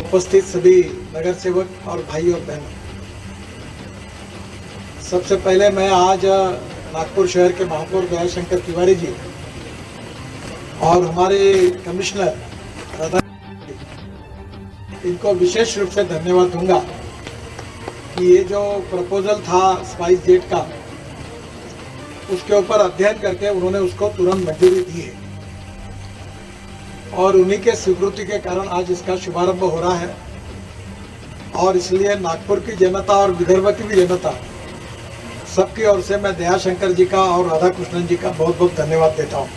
उपस्थित सभी नगर सेवक और भाई और बहनों, सबसे पहले मैं आज नागपुर शहर के महापौर दयाशंकर तिवारी जी और हमारे कमिश्नर राधा इनको विशेष रूप से धन्यवाद दूंगा कि ये जो प्रपोजल था स्पाइस जेट का, उसके ऊपर अध्ययन करके उन्होंने उसको तुरंत मंजूरी दी है और उन्हीं के स्वीकृति के कारण आज इसका शुभारंभ हो रहा है। और इसलिए नागपुर की जनता और विदर्भ की भी जनता सबकी ओर से मैं दयाशंकर जी का और राधा कृष्णन जी का बहुत बहुत धन्यवाद देता हूँ।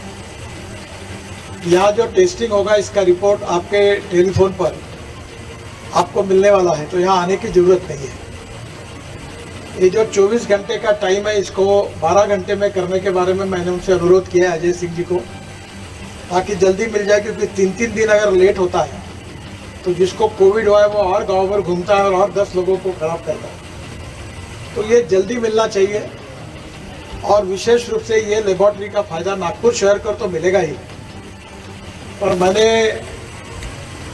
यहाँ जो टेस्टिंग होगा इसका रिपोर्ट आपके टेलीफोन पर आपको मिलने वाला है, तो यहाँ आने की जरूरत नहीं है। ये जो 24 घंटे का टाइम है, इसको 12 घंटे में करने के बारे में मैंने उनसे अनुरोध किया है अजय सिंह जी को, ताकि जल्दी मिल जाए, क्योंकि 3-3 दिन अगर लेट होता है तो जिसको कोविड हुआ है वो और गांव भर घूमता है और 10 लोगों को खराब करता है। तो ये जल्दी मिलना चाहिए और विशेष रूप से ये लेबोरेटरी का फायदा नागपुर शहर को तो मिलेगा ही, पर मैंने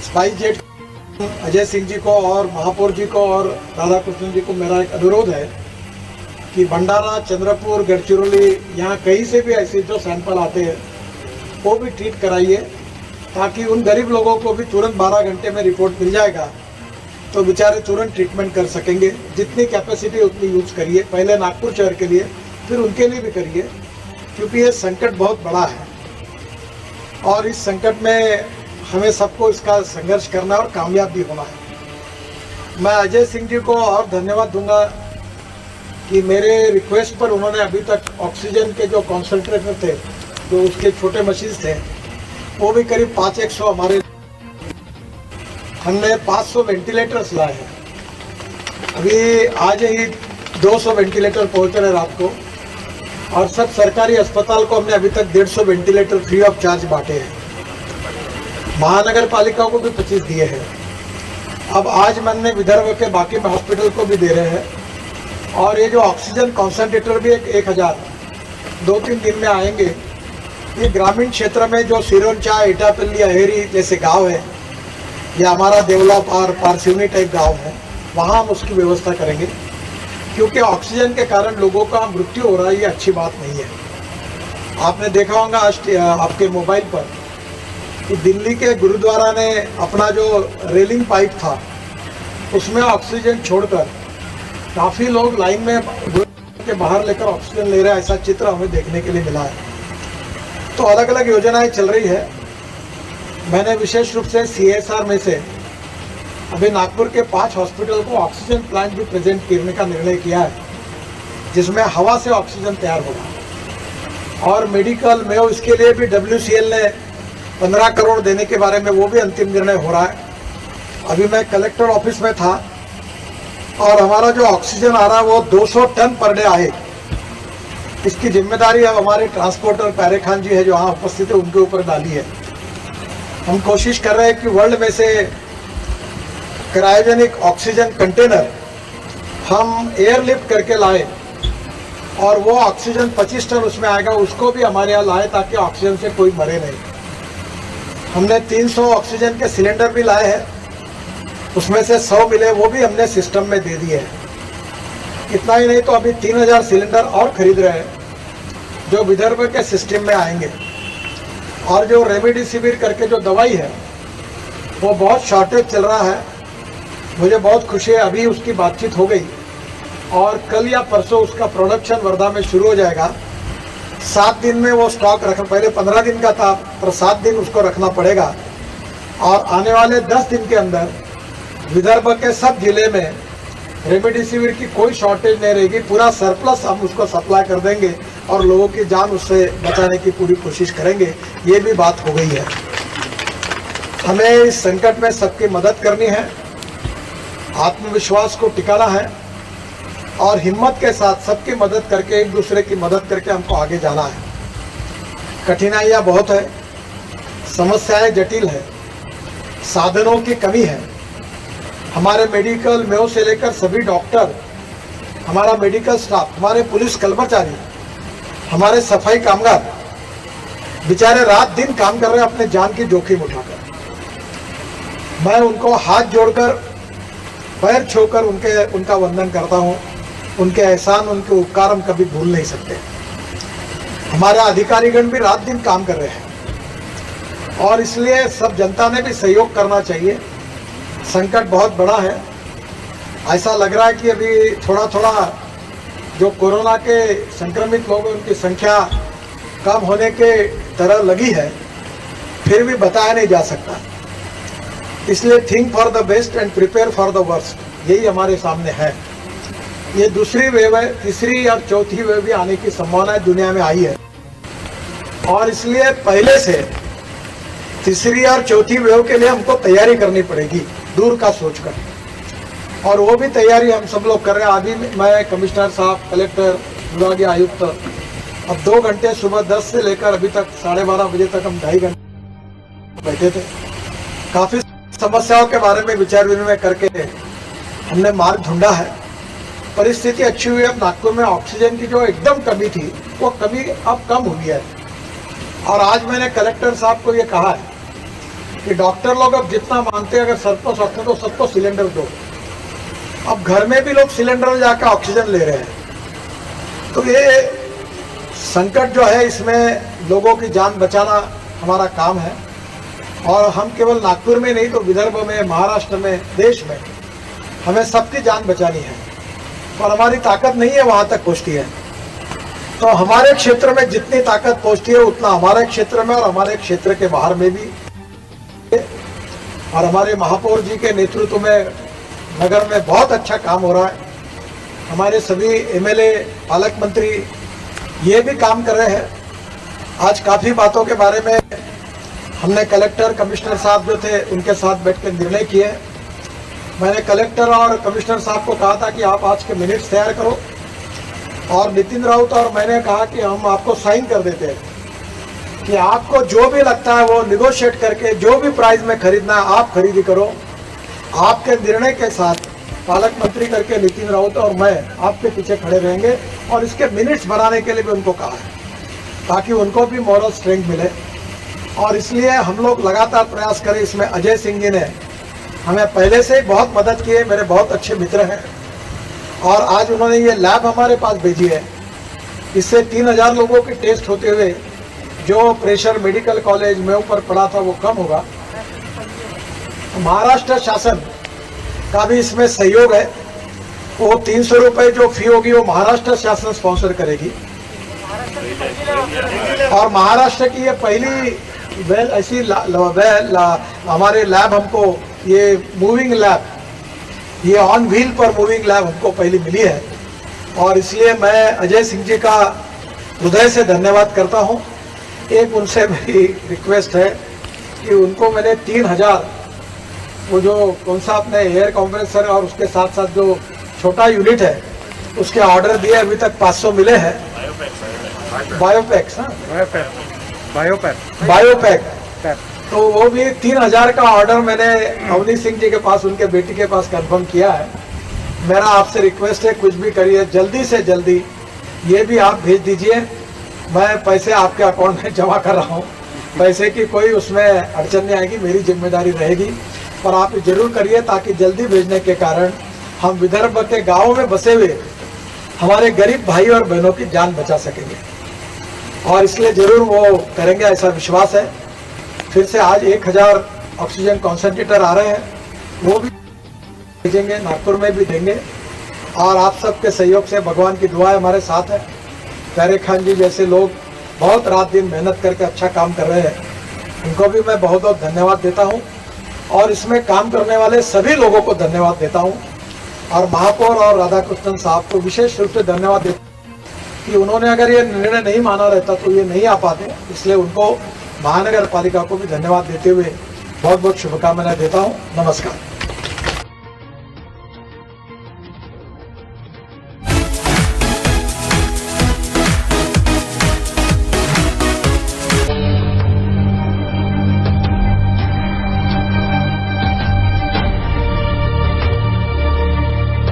स्पाइस जेट अजय सिंह जी को और महापौर जी को और राधा कृष्णन जी को मेरा एक अनुरोध है कि भंडारा, चंद्रपुर, गढ़चिरौली, यहाँ कहीं से भी ऐसे जो सैंपल आते हैं वो भी ट्रीट कराइए, ताकि उन गरीब लोगों को भी तुरंत 12 घंटे में रिपोर्ट मिल जाएगा तो बेचारे तुरंत ट्रीटमेंट कर सकेंगे। जितनी कैपेसिटी उतनी यूज करिए, पहले नागपुर शहर के लिए, फिर उनके लिए भी करिए, क्योंकि ये संकट बहुत बड़ा है और इस संकट में हमें सबको इसका संघर्ष करना और कामयाब भी होना है। मैं अजय सिंह जी को और धन्यवाद दूंगा कि मेरे रिक्वेस्ट पर उन्होंने अभी तक ऑक्सीजन के जो कॉन्सेंट्रेटर थे, जो उसके छोटे मशीन थे, वो भी करीब 500 हमारे, हमने 500 वेंटिलेटर्स लाए हैं। अभी आज ही 200 वेंटिलेटर पहुंच रहे रात को, और सब सरकारी अस्पताल को हमने अभी तक 150 वेंटिलेटर फ्री ऑफ चार्ज बांटे हैं। महानगर पालिका को भी 25 दिए हैं। अब आज मैंने विदर्भ के बाकी हॉस्पिटल को भी दे रहे हैं। और ये जो ऑक्सीजन कॉन्सेंट्रेटर भी 1000 2-3 दिन में आएंगे। ये ग्रामीण क्षेत्र में जो सिरोंचा, इटापल्ली, अहेरी जैसे गांव है, या हमारा देवला और पारसिवनी टाइप गांव है, वहाँ हम उसकी व्यवस्था करेंगे, क्योंकि ऑक्सीजन के कारण लोगों का मृत्यु हो रहा है, ये अच्छी बात नहीं है। आपने देखा होगा आपके मोबाइल पर कि दिल्ली के गुरुद्वारा ने अपना जो रेलिंग पाइप था उसमें ऑक्सीजन छोड़कर काफ़ी लोग लाइन में के बाहर लेकर ऑक्सीजन ले रहे हैं, ऐसा चित्र हमें देखने के लिए मिला है। तो अलग अलग योजनाएं चल रही है। मैंने विशेष रूप से CSR में से अभी नागपुर के 5 हॉस्पिटल को ऑक्सीजन प्लांट भी प्रेजेंट करने का निर्णय किया है, जिसमें हवा से ऑक्सीजन तैयार होगा। और मेडिकल में इसके लिए भी WCL ने 15 करोड़ देने के बारे में वो भी अंतिम निर्णय हो रहा है। अभी मैं कलेक्टर ऑफिस में था और हमारा जो ऑक्सीजन आ रहा है वो 200 टन पर डे आए। इसकी जिम्मेदारी अब हमारे ट्रांसपोर्टर प्यारे खान जी है जो यहाँ उपस्थित है, उनके ऊपर डाली है। हम कोशिश कर रहे हैं कि वर्ल्ड में से क्रायोजेनिक ऑक्सीजन कंटेनर हम एयरलिफ्ट करके लाए और वो ऑक्सीजन 25 टन उसमें आएगा, उसको भी हमारे यहाँ लाए ताकि ऑक्सीजन से कोई मरे नहीं। हमने 300 ऑक्सीजन के सिलेंडर भी लाए हैं, उसमें से 100 मिले, वो भी हमने सिस्टम में दे दिए हैं। इतना ही नहीं तो अभी 3000 सिलेंडर और खरीद रहे हैं जो विदर्भ के सिस्टम में आएंगे। और जो रेमडेसिविर करके जो दवाई है वो बहुत शॉर्टेज चल रहा है, मुझे बहुत खुशी है। अभी उसकी बातचीत हो गई और कल या परसों उसका प्रोडक्शन वर्धा में शुरू हो जाएगा। 7 दिन में वो स्टॉक रखना, पहले 15 दिन का था पर 7 दिन उसको रखना पड़ेगा। और आने वाले 10 दिन के अंदर विदर्भ के सब जिले में रेमडेसिविर की कोई शॉर्टेज नहीं रहेगी, पूरा सरप्लस हम उसको सप्लाई कर देंगे और लोगों की जान उससे बचाने की पूरी कोशिश करेंगे। ये भी बात हो गई है। हमें इस संकट में सबकी मदद करनी है, आत्मविश्वास को टिकाना है और हिम्मत के साथ सबकी मदद करके, एक दूसरे की मदद करके हमको आगे जाना है। कठिनाइयाँ बहुत है, समस्याएं जटिल है, साधनों की कमी है। हमारे मेडिकल में से लेकर सभी डॉक्टर, हमारा मेडिकल स्टाफ, हमारे पुलिस कर्मचारी, हमारे सफाई कामगार बेचारे रात दिन काम कर रहे हैं अपने जान की जोखिम उठाकर। मैं उनको हाथ जोड़कर, पैर छूकर उनका वंदन करता हूं। उनके एहसान, उनके उपकार हम कभी भूल नहीं सकते। हमारे अधिकारीगण भी रात दिन काम कर रहे हैं और इसलिए सब जनता ने भी सहयोग करना चाहिए। संकट बहुत बड़ा है। ऐसा लग रहा है कि अभी थोड़ा थोड़ा जो कोरोना के संक्रमित लोगों उनकी संख्या कम होने के तरह लगी है, फिर भी बताया नहीं जा सकता। इसलिए think for the best and prepare for the worst, यही हमारे सामने है। ये दूसरी वेव है, तीसरी और चौथी वेव भी आने की संभावना दुनिया में आई है और इसलिए पहले से तीसरी और चौथी वेव के लिए हमको तैयारी करनी पड़ेगी, दूर का सोचकर। और वो भी तैयारी हम सब लोग कर रहे हैं। अभी मैं कमिश्नर साहब, कलेक्टर, विभागीय आयुक्त, अब 2 घंटे सुबह 10 से लेकर अभी तक 12:30 बजे तक हम 2.5 घंटे बैठे थे। काफी समस्याओं के बारे में विचार विनिमय करके हमने मार्ग ढूंढा है। परिस्थिति अच्छी हुई है। अब नागपुर में ऑक्सीजन की जो एकदम कमी थी वो कमी अब कम हुई है। और आज मैंने कलेक्टर साहब को ये कहा है कि डॉक्टर लोग अब जितना मानते हैं, अगर सबको सकते तो सबको सिलेंडर दो। अब घर में भी लोग सिलेंडर जाकर ऑक्सीजन ले रहे हैं। तो ये संकट जो है, इसमें लोगों की जान बचाना हमारा काम है। और हम केवल नागपुर में नहीं तो विदर्भ में, महाराष्ट्र में, देश में हमें सबकी जान बचानी है और हमारी ताकत नहीं है वहां तक पहुंचती है। तो हमारे क्षेत्र में जितनी ताकत पहुंचती है उतना हमारे क्षेत्र में और हमारे क्षेत्र के बाहर में भी। और हमारे महापौर जी के नेतृत्व में नगर में बहुत अच्छा काम हो रहा है। हमारे सभी एमएलए, पालक मंत्री ये भी काम कर रहे हैं। आज काफी बातों के बारे में हमने कलेक्टर, कमिश्नर साहब जो थे उनके साथ बैठकर निर्णय किए। मैंने कलेक्टर और कमिश्नर साहब को कहा था कि आप आज के मिनट्स तैयार करो और नितिन राउत और मैंने कहा कि हम आपको साइन कर देते हैं कि आपको जो भी लगता है वो निगोशिएट करके जो भी प्राइस में खरीदना है आप खरीदी करो। आपके निर्णय के साथ पालक मंत्री करके नितिन राउत और मैं आपके पीछे खड़े रहेंगे और इसके मिनट्स बनाने के लिए भी उनको कहा है ताकि उनको भी मॉरल स्ट्रेंथ मिले। और इसलिए हम लोग लगातार प्रयास करें। इसमें अजय सिंह जी ने हमें पहले से ही बहुत मदद की है, मेरे बहुत अच्छे मित्र हैं। और आज उन्होंने ये लैब हमारे पास भेजी है। इससे 3000 लोगों के टेस्ट होते हुए जो प्रेशर मेडिकल कॉलेज में ऊपर पड़ा था वो कम होगा। महाराष्ट्र शासन का भी इसमें सहयोग है। वो 300 रुपये जो फी होगी वो महाराष्ट्र शासन स्पॉन्सर करेगी। और महाराष्ट्र की ये पहली ऐसी हमारे लैब हमको ये मूविंग लैब, ये ऑन व्हील पर मूविंग लैब हमको पहली मिली है। और इसलिए मैं अजय सिंह जी का हृदय से धन्यवाद करता हूं। एक उनसे मेरी रिक्वेस्ट है कि उनको मैंने 3000 वो जो कौन सा अपने एयर कंप्रेसर और उसके साथ साथ जो छोटा यूनिट है उसके ऑर्डर दिए। अभी तक 500 मिले हैं। बायोपैक तो वो भी 3000 का ऑर्डर मैंने अवनी सिंह जी के पास, उनके बेटी के पास कंफर्म किया है। मेरा आपसे रिक्वेस्ट है कुछ भी करिए, जल्दी से जल्दी ये भी आप भेज दीजिए। मैं पैसे आपके अकाउंट में जमा कर रहा हूँ। पैसे की कोई उसमें अड़चन नहीं आएगी, मेरी जिम्मेदारी रहेगी। पर आप जरूर करिए ताकि जल्दी भेजने के कारण हम विदर्भ के गाँवों में बसे हुए हमारे गरीब भाई और बहनों की जान बचा सकेंगे। और इसलिए जरूर वो करेंगे, ऐसा विश्वास है। फिर से आज 1000 ऑक्सीजन कॉन्सेंट्रेटर आ रहे हैं, वो भी भेजेंगे, नागपुर में भी देंगे। और आप सबके सहयोग से भगवान की दुआ हमारे साथ है। प्यारे खान जी जैसे लोग बहुत रात दिन मेहनत करके अच्छा काम कर रहे हैं, उनको भी मैं बहुत बहुत धन्यवाद देता हूँ। और इसमें काम करने वाले सभी लोगों को धन्यवाद देता हूँ। और महापौर और राधाकृष्णन साहब को विशेष रूप से धन्यवाद देता हूँ कि उन्होंने अगर ये निर्णय नहीं माना रहता तो ये नहीं आ पाते। इसलिए उनको महानगर पालिका को भी धन्यवाद देते हुए बहुत बहुत शुभकामनाएं देता हूँ। नमस्कार।